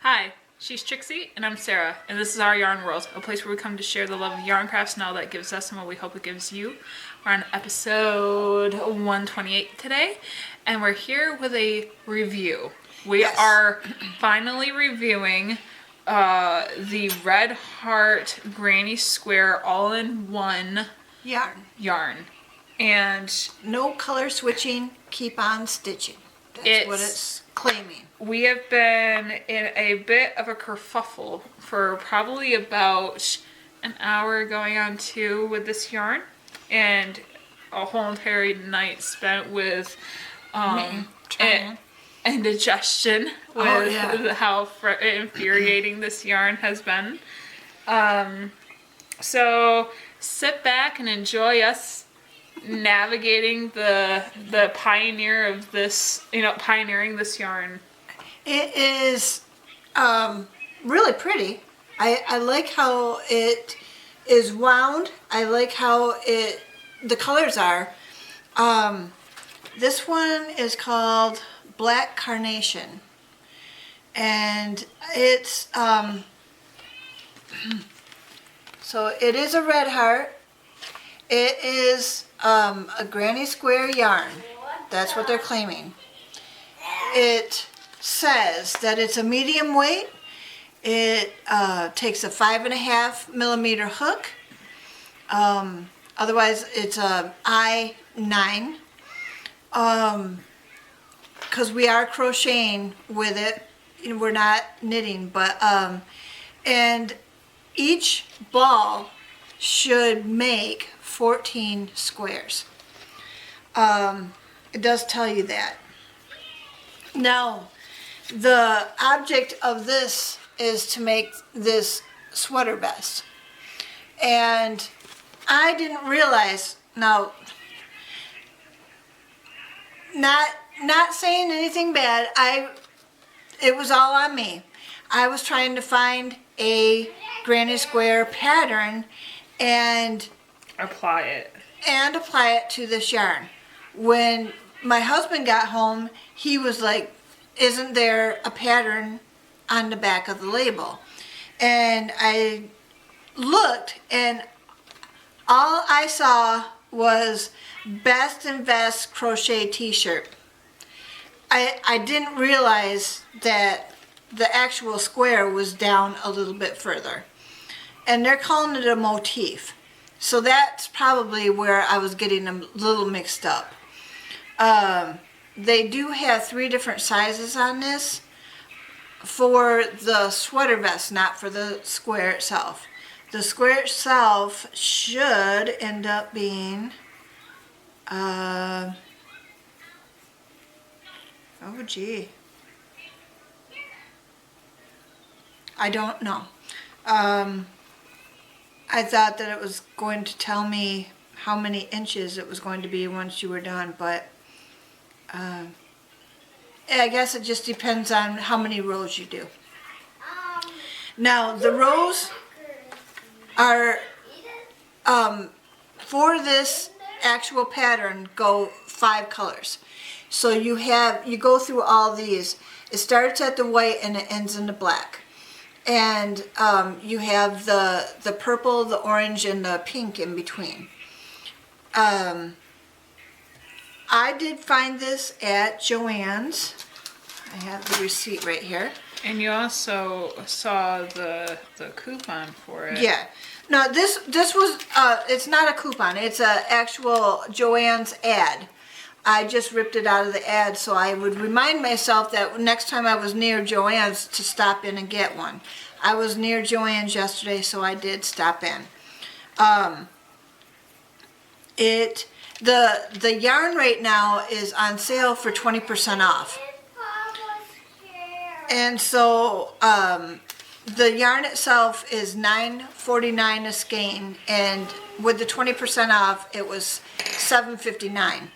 Hi, she's Trixie, and I'm Sarah, and this is Our Yarn World, a place where we come to share the love of yarn crafts and all that gives us and what we hope it gives you. We're on episode 128 today, and we're here with a review. We are finally reviewing the Red Heart Granny Square all-in-one yarn. And no color switching, keep on stitching. That's what it's claiming. We have been in a bit of a kerfuffle for probably about an hour going on 2 with this yarn, and a whole entire night spent with indigestion with how infuriating this yarn has been. So sit back and enjoy us navigating the pioneer of this, pioneering this yarn. It is really pretty. I like how it is wound. I like how the colors are. This one is called Black Carnation, and it's so it is a red heart. It is a granny square yarn. That's what they're claiming. It says that it's a medium weight. It takes a 5.5 millimeter hook. Otherwise, it's a I9. Because we are crocheting with it. We're not knitting, but and each ball should make 14 squares. It does tell you that. Now, the object of this is to make this sweater vest. And I didn't realize, now, not saying anything bad, it was all on me. I was trying to find a granny square pattern and apply it to this yarn. When my husband got home, he was like, isn't there a pattern on the back of the label? And I looked, and all I saw was Best and Best crochet t-shirt. I didn't realize that the actual square was down a little bit further. And they're calling it a motif. So that's probably where I was getting them a little mixed up. They do have 3 different sizes on this for the sweater vest, not for the square itself. The square itself should end up being, oh gee, I don't know. I thought that it was going to tell me how many inches it was going to be once you were done, but I guess it just depends on how many rows you do. Now, the rows are, for this actual pattern, go 5 colors. So you go through all these. It starts at the white and it ends in the black. And you have the purple, the orange, and the pink in between. I did find this at Joann's. I have the receipt right here. And you also saw the coupon for it. Yeah. No, this was, it's not a coupon. It's an actual Joann's ad. I just ripped it out of the ad so I would remind myself that next time I was near Joann's to stop in and get one. I was near Joann's yesterday, so I did stop in. The yarn right now is on sale for 20% off. And so the yarn itself is $9.49 a skein, and with the 20% off, it was $7.59.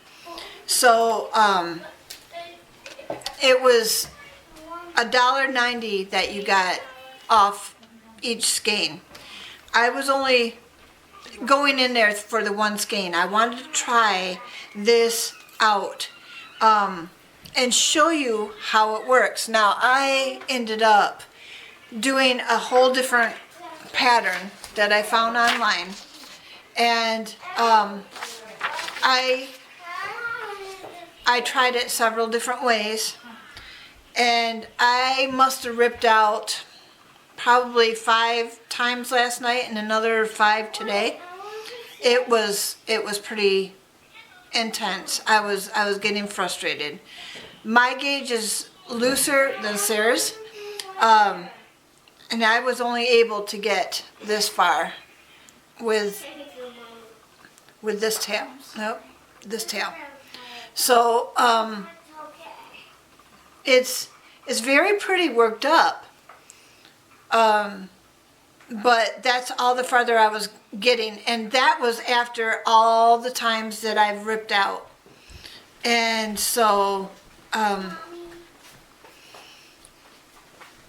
So it was $1.90 that you got off each skein. I was only going in there for the one skein. I wanted to try this out and show you how it works. Now, I ended up doing a whole different pattern that I found online. And I tried it several different ways, and I must have ripped out probably 5 times last night and another 5 today. It was pretty intense. I was getting frustrated. My gauge is looser than Sarah's, and I was only able to get this far with this tail. Nope, this tail. So it's very pretty worked up, but that's all the farther I was getting, and that was after all the times that I've ripped out. And so now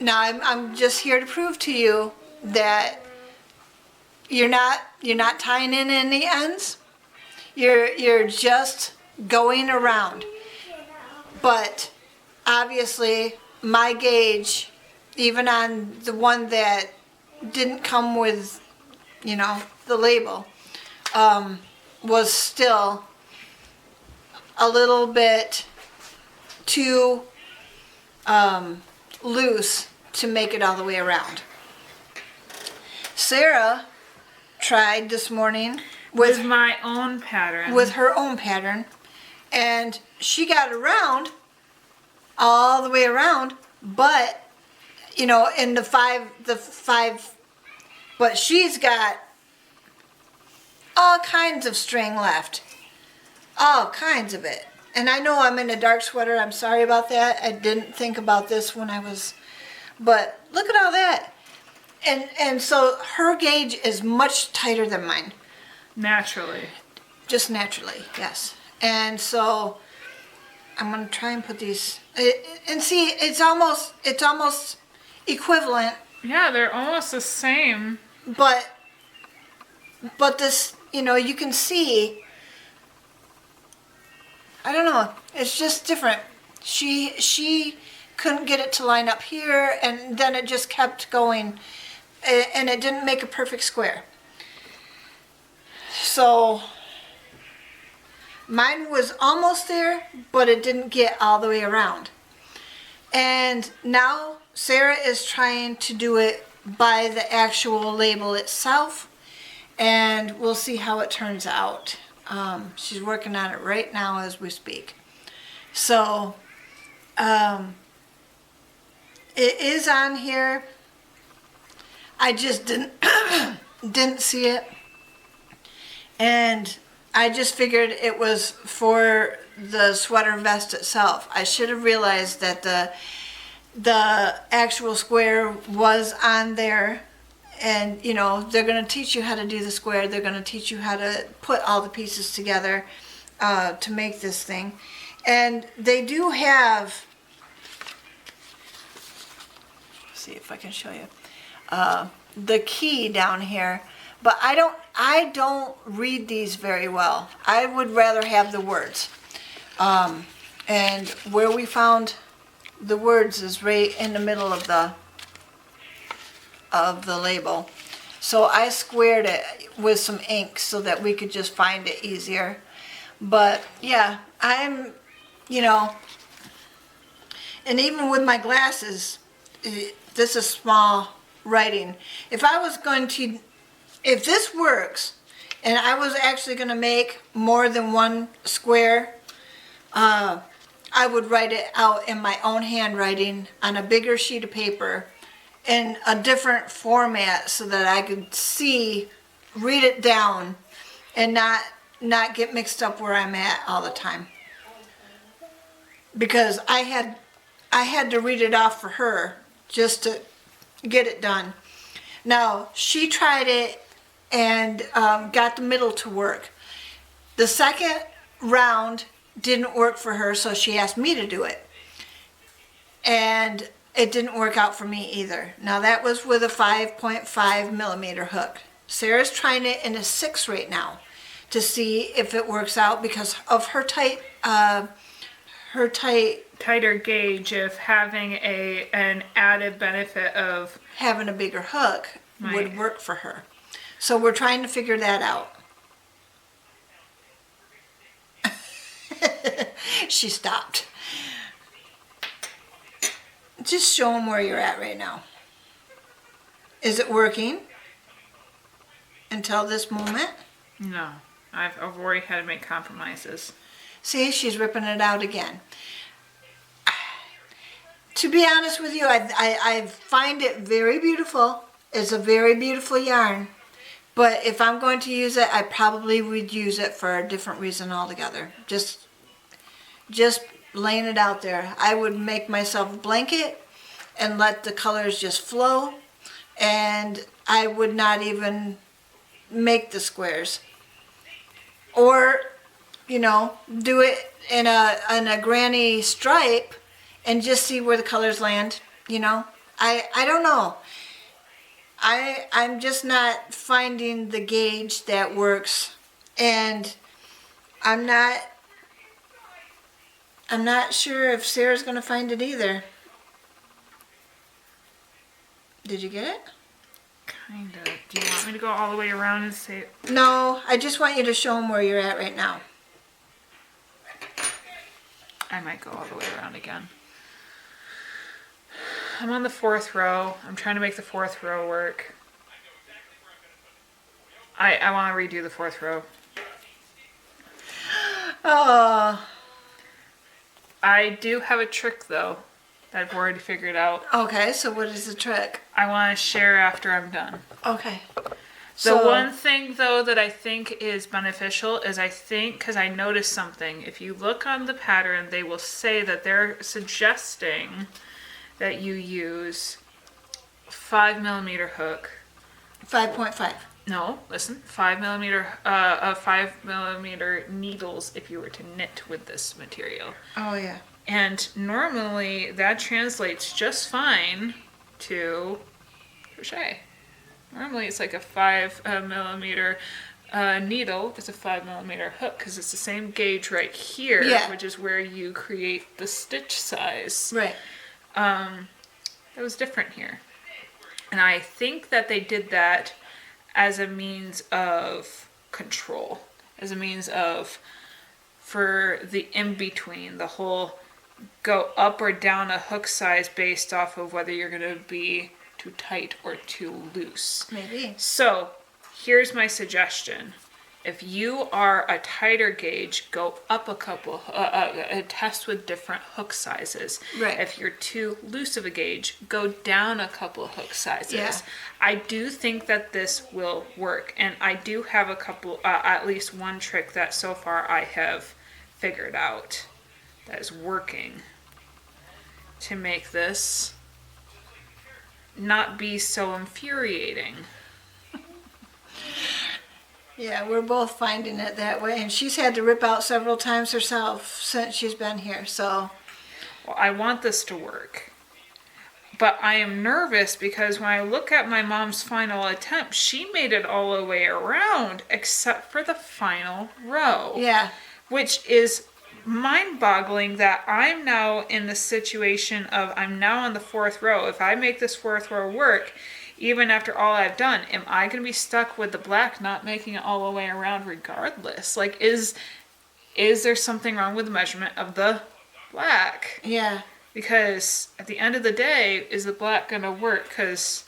I'm just here to prove to you that you're not tying in any ends. You're just going around. But obviously my gauge, even on the one that didn't come with, the label, was still a little bit too loose to make it all the way around. Sarah tried this morning with my own pattern. With her own pattern, and she got around all the way around, but in the five, but she's got all kinds of string left, all kinds of it. And I know I'm in a dark sweater. I'm sorry about that. I didn't think about this when I was, but look at all that. And so her gauge is much tighter than mine. Naturally. Just naturally, yes. And so I'm going to try and put these, and see, it's almost equivalent. Yeah, they're almost the same. But this, you can see, I don't know, it's just different. She couldn't get it to line up here, and then it just kept going, and it didn't make a perfect square. So mine was almost there, but it didn't get all the way around. And now Sarah is trying to do it by the actual label itself, and we'll see how it turns out. She's working on it right now as we speak. So it is on here. I just didn't see it, and I just figured it was for the sweater vest itself. I should have realized that the actual square was on there, and they're going to teach you how to do the square. They're going to teach you how to put all the pieces together to make this thing. And they do have, see if I can show you, the key down here, but I don't read these very well. I would rather have the words. And where we found the words is right in the middle of the label. So I squared it with some ink so that we could just find it easier. But yeah, I'm, and even with my glasses, this is small writing. If this works, and I was actually going to make more than one square, I would write it out in my own handwriting on a bigger sheet of paper in a different format so that I could read it down, and not get mixed up where I'm at all the time. Because I had to read it off for her just to get it done. Now, she tried it and got the middle to work. The second round didn't work for her, so she asked me to do it. And it didn't work out for me either. Now, that was with a 5.5 millimeter hook. Sarah's trying it in a 6 right now to see if it works out because of her tight her tighter gauge of having an added benefit of having a bigger hook Right. would work for her. So we're trying to figure that out. She stopped. Just show them where you're at right now. Is it working until this moment? no. I've already had to make compromises. See, she's ripping it out again. To be honest with you, I find it very beautiful. It's a very beautiful yarn. But if I'm going to use it, I probably would use it for a different reason altogether. Just laying it out there. I would make myself a blanket and let the colors just flow. And I would not even make the squares. Or, do it in a granny stripe and just see where the colors land, I don't know. I'm just not finding the gauge that works, and I'm not sure if Sarah's going to find it either. Did you get it? Kind of. Do you want me to go all the way around and say... No, I just want you to show them where you're at right now. I might go all the way around again. I'm on the 4th row. I'm trying to make the 4th row work. I want to redo the 4th row. Oh, I do have a trick though that I've already figured out. okay, so what is the trick? I want to share after I'm done. Okay. The one thing though that I think is beneficial is because I noticed something. If you look on the pattern, they will say that they're suggesting that you use 5mm hook. 5.5. No, listen, 5mm needles if you were to knit with this material. Oh, yeah. And normally that translates just fine to crochet. Normally it's like a 5mm needle. It's a 5mm hook because it's the same gauge right here, Yeah. which is where you create the stitch size. Right. It was different here. And I think that they did that as a means of control, as a means of, for the in-between, the whole go up or down a hook size based off of whether you're going to be too tight or too loose. Maybe. So here's my suggestion. If you are a tighter gauge, go up a couple, test with different hook sizes. Right. If you're too loose of a gauge, go down a couple hook sizes. Yeah. I do think that this will work. And I do have a couple, at least one trick that so far I have figured out that is working to make this not be so infuriating. Yeah, we're both finding it that way. And she's had to rip out several times herself since she's been here, so. Well, I want this to work. But I am nervous because when I look at my mom's final attempt, she made it all the way around except for the final row. Yeah. Which is mind-boggling that I'm now in the situation of I'm now on the 4th row. If I make this 4th row work, even after all I've done, am I going to be stuck with the black not making it all the way around regardless? Like, is there something wrong with the measurement of the black? Yeah. Because at the end of the day, is the black going to work? Because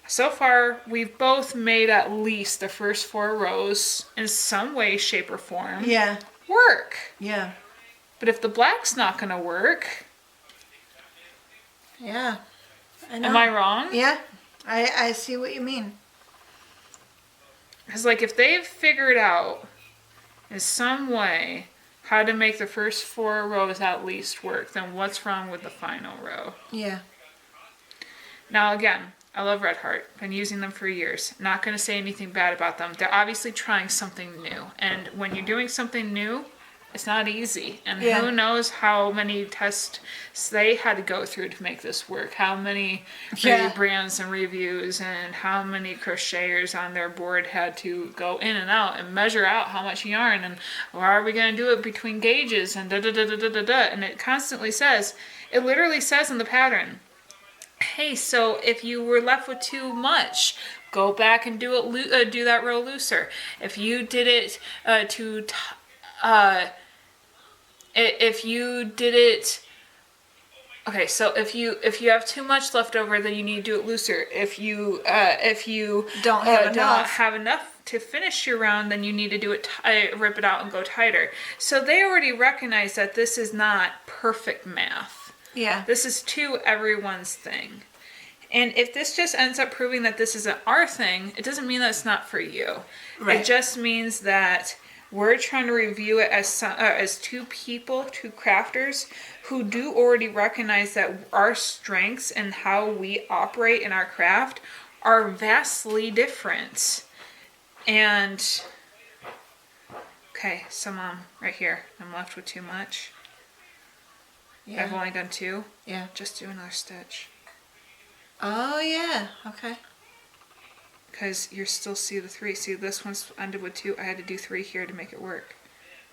so far, we've both made at least the first 4 rows in some way, shape, or form Yeah. work. Yeah. But if the black's not going to work, Yeah. I know. am I wrong? Yeah. I see what you mean. Because, like, if they've figured out in some way how to make the first 4 rows at least work, then what's wrong with the final row? Yeah. Now, again, I love Red Heart. Been using them for years. Not going to say anything bad about them. They're obviously trying something new. And when you're doing something new, It's not easy. And Yeah. who knows how many tests they had to go through to make this work. How many brands and reviews and how many crocheters on their board had to go in and out and measure out how much yarn and why are we going to do it between gauges and da da da da da da da. And it constantly says, it literally says in the pattern, hey, so if you were left with too much, go back and do it. Do that row looser. If you did it if you did it. Okay, so if you have too much left over, then you need to do it looser. If you Don't have enough to finish your round, then you need to do it rip it out and go tighter. So they already recognize that this is not perfect math. Yeah. This is to everyone's thing. And if this just ends up proving that this isn't our thing, it doesn't mean that it's not for you. Right. It just means that we're trying to review it as two crafters who do already recognize that our strengths and how we operate in our craft are vastly different. And, okay, so Mom, right here, I'm left with too much. Yeah. I've only done 2. Yeah. Just do another stitch. Oh, yeah. Okay. Because you still see the 3. See, this one's ended with 2. I had to do 3 here to make it work.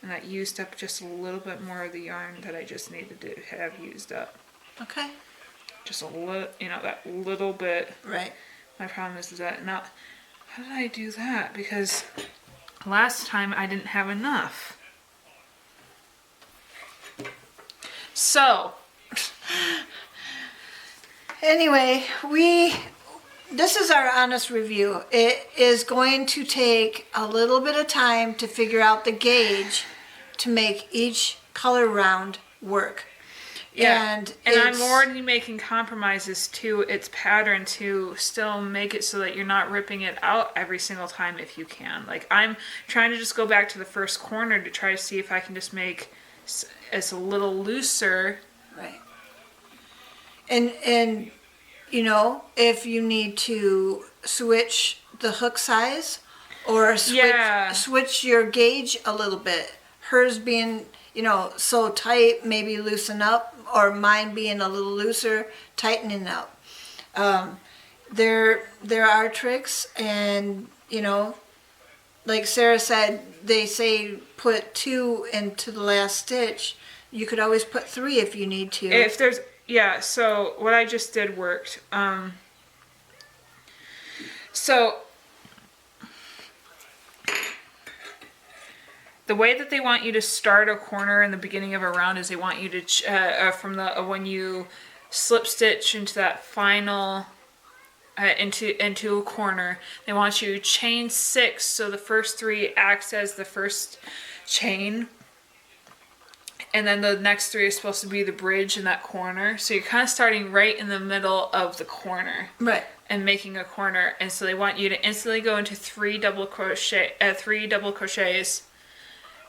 And that used up just a little bit more of the yarn that I just needed to have used up. Okay. Just a little, that little bit. Right. My problem is that now, how did I do that? Because last time I didn't have enough. So, anyway, this is our honest review. It is going to take a little bit of time to figure out the gauge to make each color round work. yeah. And I'm already making compromises to its pattern to still make it so that you're not ripping it out every single time if you can. Like, I'm trying to just go back to the first corner to try to see if I can just make it's a little looser. Right. And if you need to switch the hook size or switch your gauge a little bit. Hers being, so tight, maybe loosen up, or mine being a little looser, tightening up. There are tricks, and like Sarah said, they say put 2 into the last stitch. You could always put 3 if you need to. If there's, so what I just did worked. So the way that they want you to start a corner in the beginning of a round is they want you to, when you slip stitch into that final, into a corner, they want you to chain 6, so the first 3 acts as the first chain, and then the next 3 is supposed to be the bridge in that corner. So you're kind of starting right in the middle of the corner, right, and making a corner. And so they want you to instantly go into 3 double crochets,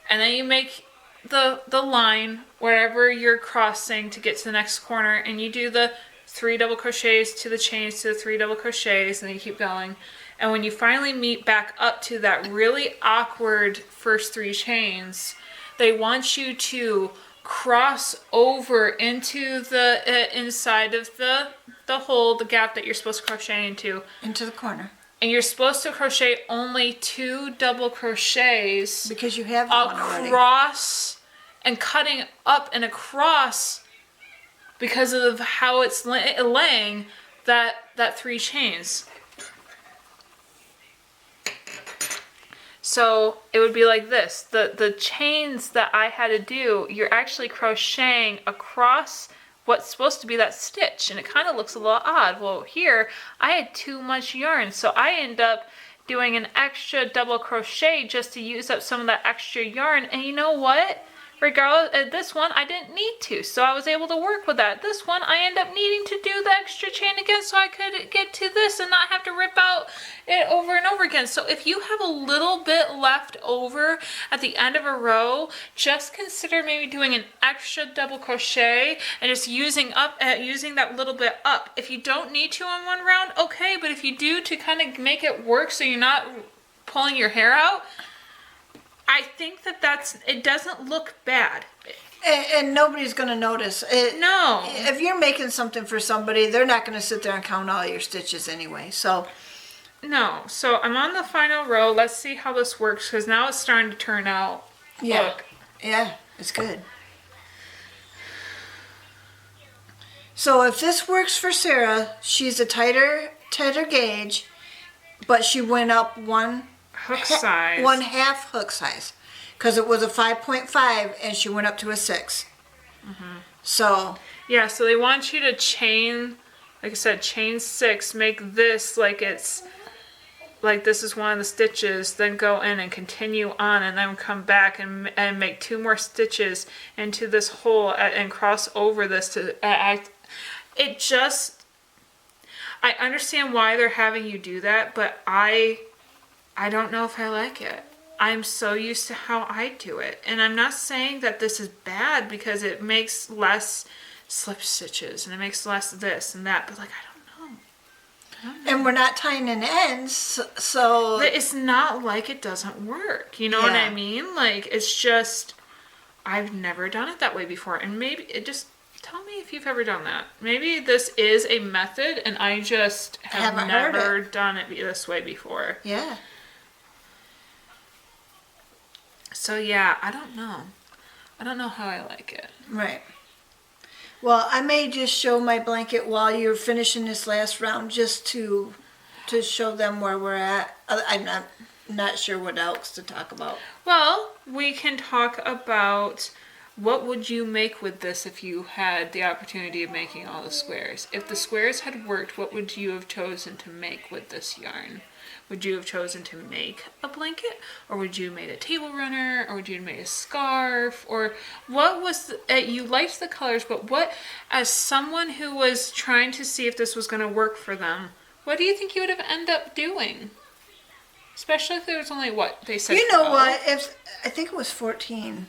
and then you make the line wherever you're crossing to get to the next corner, and you do the 3 double crochets to the chains to the 3 double crochets, and then you keep going. And when you finally meet back up to that really awkward first 3 chains, they want you to cross over into the inside of the hole, the gap that you're supposed to crochet into the corner. And you're supposed to crochet only 2 double crochets because you have one already. Across and cutting up and across, because of how it's laying that 3 chains. So it would be like this. The chains that I had to do, you're actually crocheting across what's supposed to be that stitch, and it kind of looks a little odd. Well, here I had too much yarn, so I end up doing an extra double crochet just to use up some of that extra yarn. And you know what? Regardless, this one I didn't need to, so I was able to work with that. This one I end up needing to do the extra chain again so I could get to this and not have to rip out it over and over again. So if you have a little bit left over at the end of a row, just consider maybe doing an extra double crochet and just using that little bit up. If you don't need to in one round, okay, but if you do, to kind of make it work so you're not pulling your hair out, I think it doesn't look bad. And nobody's going to notice. No. If you're making something for somebody, they're not going to sit there and count all your stitches anyway. So. No. So I'm on the final row. Let's see how this works because now it's starting to turn out. Yeah. Look. Yeah, it's good. So if this works for Sarah, she's a tighter gauge, but she went up one half hook size, because it was a 5.5 and she went up to a 6. So yeah, so they want you to chain, like I said, chain 6, make this like it's like this is one of the stitches, then go in and continue on, and then come back and make 2 more stitches into this hole and cross over this to I understand why they're having you do that, but I don't know if I like it. I'm so used to how I do it. And I'm not saying that this is bad because it makes less slip stitches and it makes less this and that, but like, I don't know. And we're not tying in ends, so. It's not like it doesn't work. You know what I mean? Like, it's just, I've never done it that way before. And maybe it just, tell me if you've ever done that. Maybe this is a method and I just have never done it this way before. Yeah. So yeah, I don't know. I don't know how I like it. Right. Well, I may just show my blanket while you're finishing this last round, just to show them where we're at. I'm not sure what else to talk about. Well, we can talk about what would you make with this if you had the opportunity of making all the squares. If the squares had worked, what would you have chosen to make with this yarn? Would you have chosen to make a blanket, or would you have made a table runner, or would you have made a scarf, or what was you liked the colors, but what, as someone who was trying to see if this was going to work for them, what do you think you would have ended up doing? Especially if there was only what they said. You know 12. What? If I think it was 14.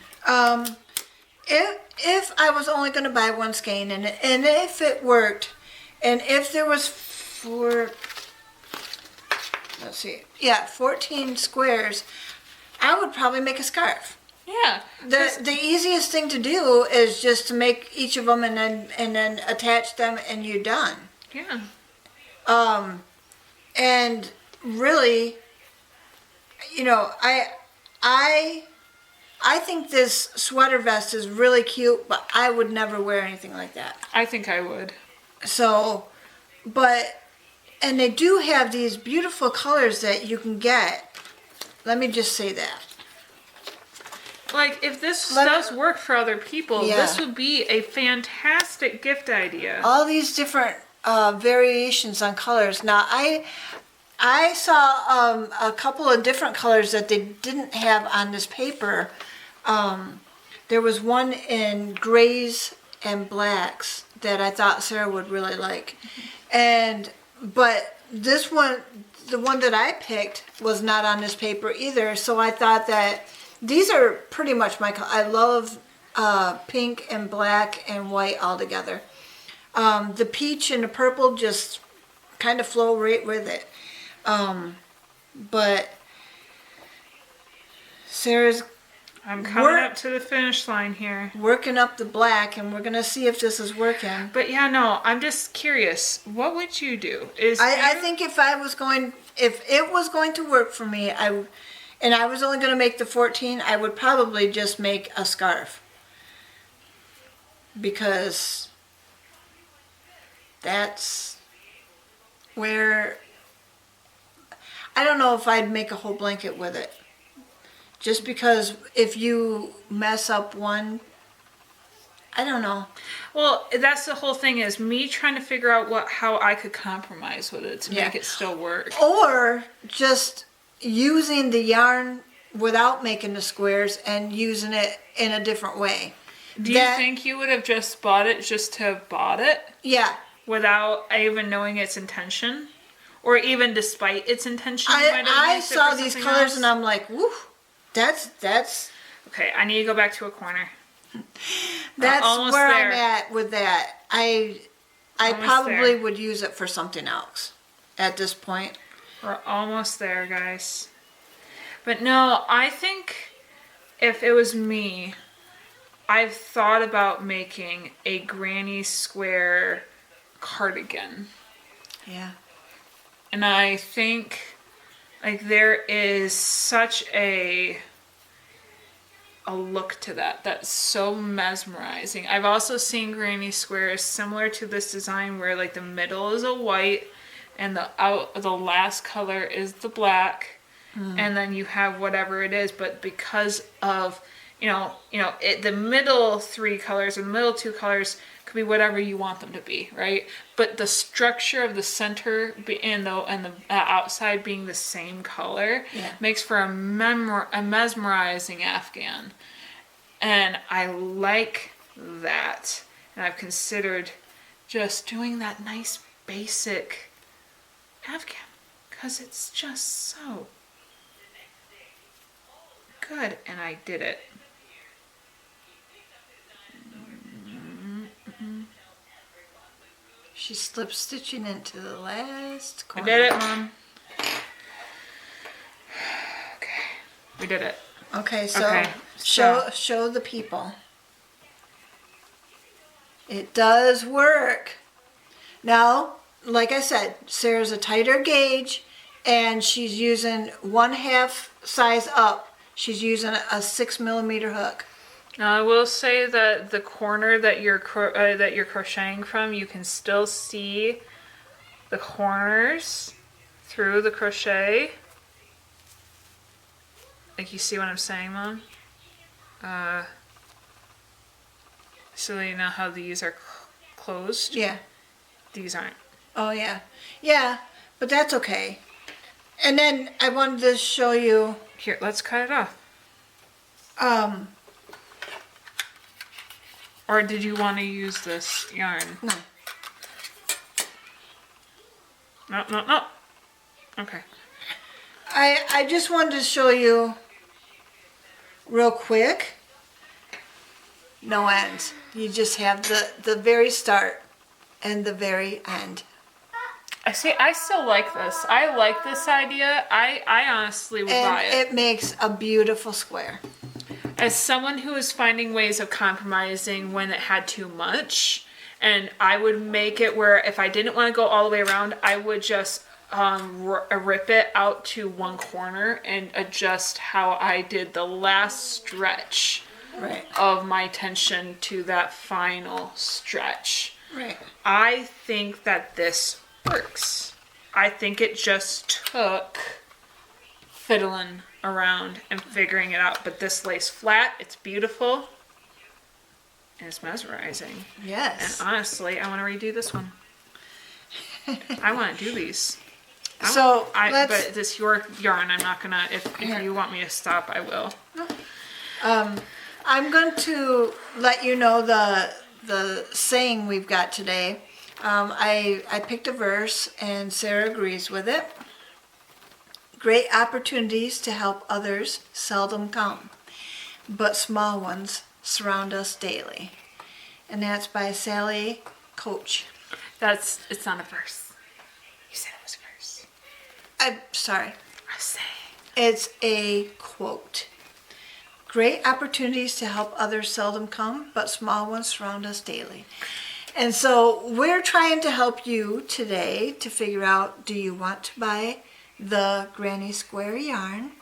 If I was only going to buy one skein, and if it worked, and if there was 14 squares, I would probably make a scarf. Yeah. The easiest thing to do is just to make each of them and then attach them, and you're done. Yeah. And really, you know, I think this sweater vest is really cute, but I would never wear anything like that. I think I would. So, and they do have these beautiful colors that you can get. Let me just say that. Like, if this does work for other people, this would be a fantastic gift idea. All these different variations on colors. Now, I saw a couple of different colors that they didn't have on this paper. There was one in grays and blacks that I thought Sarah would really like. But this one, the one that I picked, was not on this paper either. So I thought that these are pretty much my color. I love pink and black and white all together. The peach and the purple just kind of flow right with it. But Sarah's I'm coming up to the finish line here. Working up the black, and we're going to see if this is working. But yeah, no, I'm just curious. What would you do? I think if it was going to work for me, and I was only going to make the 14, I would probably just make a scarf. Because that's where, I don't know if I'd make a whole blanket with it. Just because if you mess up one, I don't know. Well, that's the whole thing, is me trying to figure out how I could compromise with it to make it still work. Or just using the yarn without making the squares and using it in a different way. Do you think you would have just bought it just to have bought it? Yeah. Without even knowing its intention? Or even despite its intention? I saw these colors and I'm like, woo. That's okay. I need to go back to a corner. That's where I'm at with that. I probably would use it for something else at this point. We're almost there, guys. But no, I think if it was me, I've thought about making a granny square cardigan. Yeah. And I think like there is such a look to that that's so mesmerizing. I've also seen granny squares similar to this design where like the middle is a white and the last color is the black, and then you have whatever it is, but because of the middle three colors and the middle two colors could be whatever you want them to be, right? But the structure of the center and the outside being the same color makes for a mesmerizing Afghan. And I like that. And I've considered just doing that nice basic Afghan because it's just so good. And I did it. She's slip stitching into the last corner. I did it, Mom. Okay. We did it. Okay, so show the people. It does work. Now, like I said, Sarah's a tighter gauge and she's using 1/2 size up. She's using a 6mm hook. Now I will say that the corner that you're crocheting from, you can still see the corners through the crochet. Like, you see what I'm saying, Mom? So you know how these are closed? Yeah. These aren't. Oh yeah. Yeah, but that's okay. And then I wanted to show you Here, let's cut it off. Or did you want to use this yarn? No. No. Okay. I just wanted to show you real quick. No ends. You just have the very start and the very end. I still like this. I like this idea. I honestly would buy it. And it makes a beautiful square. As someone who is finding ways of compromising when it had too much, and I would make it where if I didn't want to go all the way around, I would just rip it out to one corner and adjust how I did the last stretch of my tension to that final stretch. Right. I think that this works. I think it just took fiddling around and figuring it out, but this lays flat, it's beautiful, and it's mesmerizing. Yes. And honestly, I want to redo this one. I want to do these. But this your yarn, I'm not gonna. If you want me to stop, I will. I'm going to let you know the saying we've got today. I picked a verse and Sarah agrees with it. Great opportunities to help others seldom come, but small ones surround us daily. And that's by Sally Koch. It's not a verse. You said it was a verse. I'm sorry. I say. It's a quote. Great opportunities to help others seldom come, but small ones surround us daily. And so we're trying to help you today to figure out, do you want to buy the granny square yarn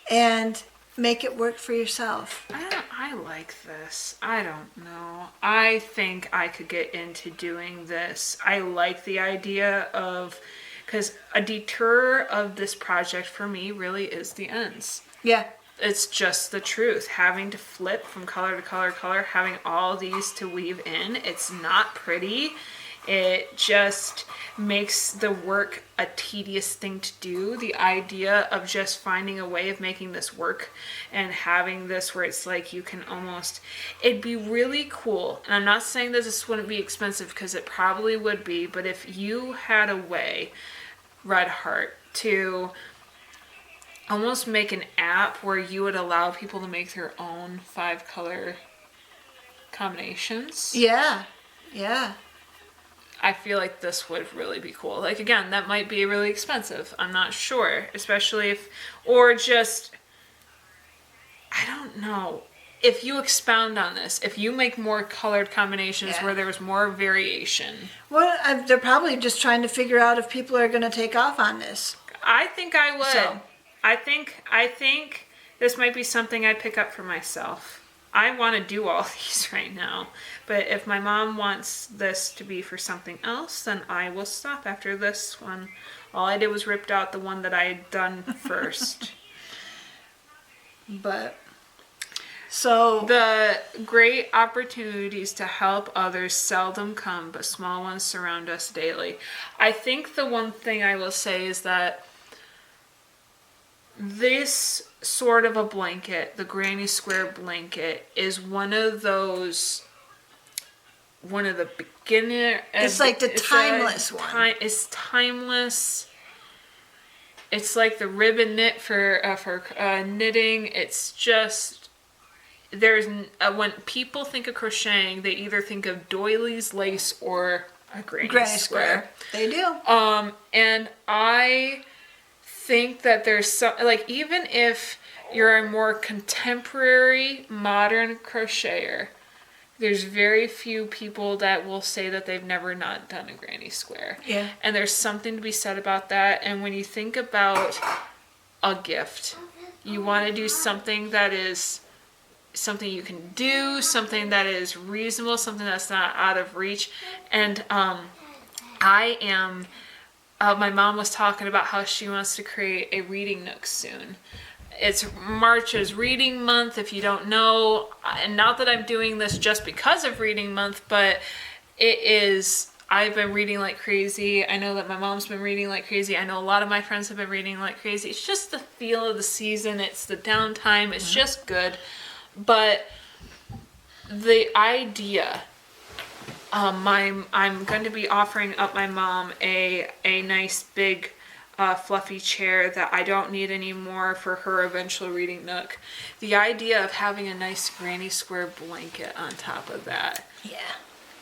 and make it work for yourself? I like this. I don't know. I think I could get into doing this. I like the idea of, because a deter of this project for me really is the ends. Yeah. It's just the truth. Having to flip from color to color, having all these to weave in, it's not pretty. It just makes the work a tedious thing to do. The idea of just finding a way of making this work and having this where it's like you can almost, it'd be really cool. And I'm not saying that this wouldn't be expensive because it probably would be, but if you had a way, Red Heart, to almost make an app where you would allow people to make their own 5-color combinations. Yeah. I feel like this would really be cool. Like, again, that might be really expensive. I'm not sure. Especially if, or just I don't know. If you expound on this, if you make more colored combinations where there's more variation. Well, they're probably just trying to figure out if people are going to take off on this. I think I would. So. I think this might be something I pick up for myself. I want to do all these right now. But if my mom wants this to be for something else, then I will stop after this one. All I did was ripped out the one that I had done first. But... So the great opportunities to help others seldom come, but small ones surround us daily. I think the one thing I will say is that this sort of a blanket, the granny square blanket, is one of the beginner. It's like the timeless one. It's timeless. It's like the ribbon knit for knitting. It's just. There's when people think of crocheting, they either think of doilies, lace, or a granny square. They do. And I think that there's some, like, even if you're a more contemporary, modern crocheter, there's very few people that will say that they've never not done a granny square. Yeah. And there's something to be said about that. And when you think about a gift, you want to do something that is something you can do, something that is reasonable, something that's not out of reach. And my mom was talking about how she wants to create a reading nook soon. It's March is reading month, if you don't know, and not that I'm doing this just because of reading month, but it is. I've been reading like crazy. I know that my mom's been reading like crazy. I know a lot of my friends have been reading like crazy. It's just the feel of the season. It's the downtime. It's just good. But the idea, I'm going to be offering up my mom a nice big fluffy chair that I don't need anymore for her eventual reading nook. The idea of having a nice granny square blanket on top of that,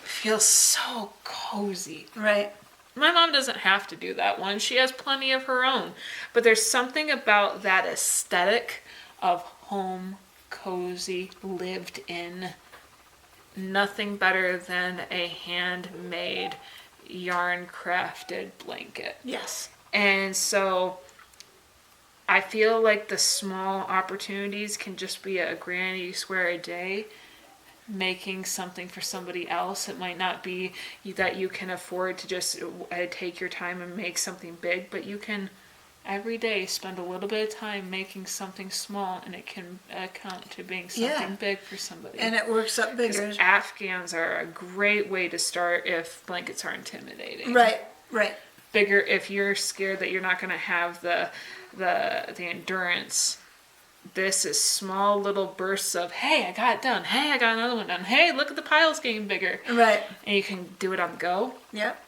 feels so cozy. Right. My mom doesn't have to do that one. She has plenty of her own. But there's something about that aesthetic of home, cozy, lived in. Nothing better than a handmade, yarn crafted blanket. Yes. And so I feel like the small opportunities can just be a granny square a day, making something for somebody else. It might not be that you can afford to just take your time and make something big, but you can every day spend a little bit of time making something small, and it can count to being something big for somebody. And it works up bigger. Afghans are a great way to start if blankets are intimidating. Right. Bigger if you're scared that you're not going to have the endurance. This is small little bursts of, hey, I got it done. Hey, I got another one done. Hey, look at the piles getting bigger. Right. And you can do it on the go. Yep.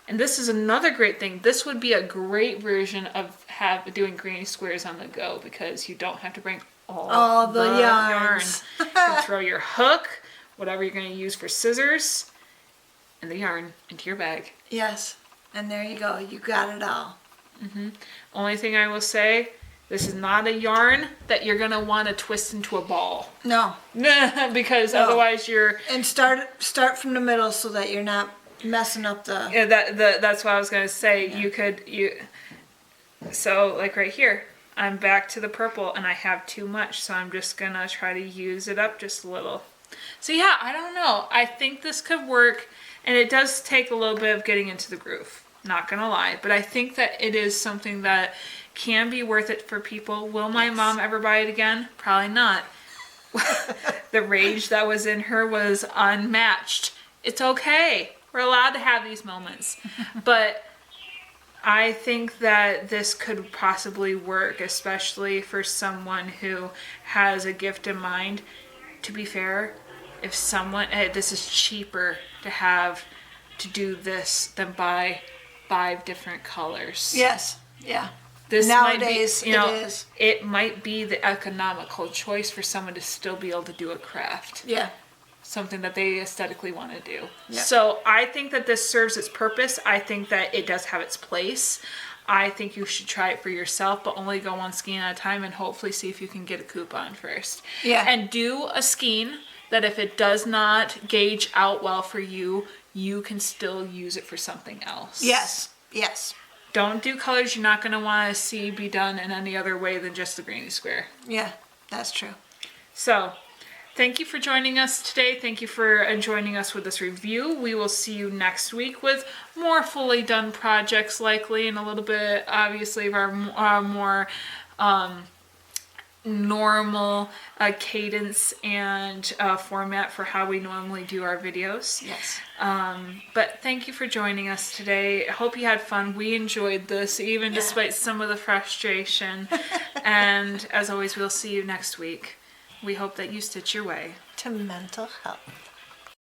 And this is another great thing. This would be a great version of doing granny squares on the go, because you don't have to bring all the yarns. You can throw your hook, whatever you're going to use for scissors, and the yarn into your bag. Yes. And there you go. You got it all. Mm-hmm. Only thing I will say, this is not a yarn that you're going to want to twist into a ball. No. Because otherwise you're... And start from the middle so that you're not messing up the... Yeah, that's what I was going to say. Yeah. So, like right here, I'm back to the purple and I have too much, so I'm just going to try to use it up just a little. So yeah, I don't know. I think this could work, and it does take a little bit of getting into the groove. Not going to lie. But I think that it is something that can be worth it for people. Will my mom ever buy it again? Probably not. The rage that was in her was unmatched. It's okay. We're allowed to have these moments. But I think that this could possibly work, especially for someone who has a gift in mind. To be fair, if someone, this is cheaper to do this than buy 5 different colors. Yes. Yeah. This Nowadays, might be, it is. It might be the economical choice for someone to still be able to do a craft. Yeah. Something that they aesthetically want to do. Yeah. So I think that this serves its purpose. I think that it does have its place. I think you should try it for yourself, but only go one skein at a time and hopefully see if you can get a coupon first. Yeah. And do a skein that if it does not gauge out well for you, you can still use it for something else. Yes. Yes. Don't do colors you're not going to want to see be done in any other way than just the granny square. Yeah, that's true. So, thank you for joining us today. Thank you for joining us with this review. We will see you next week with more fully done projects likely, and a little bit, obviously, of our more normal cadence and format for how we normally do our videos. Yes. But thank you for joining us today. I hope you had fun. We enjoyed this, even despite some of the frustration. And as always, we'll see you next week. We hope that you stitch your way To mental health.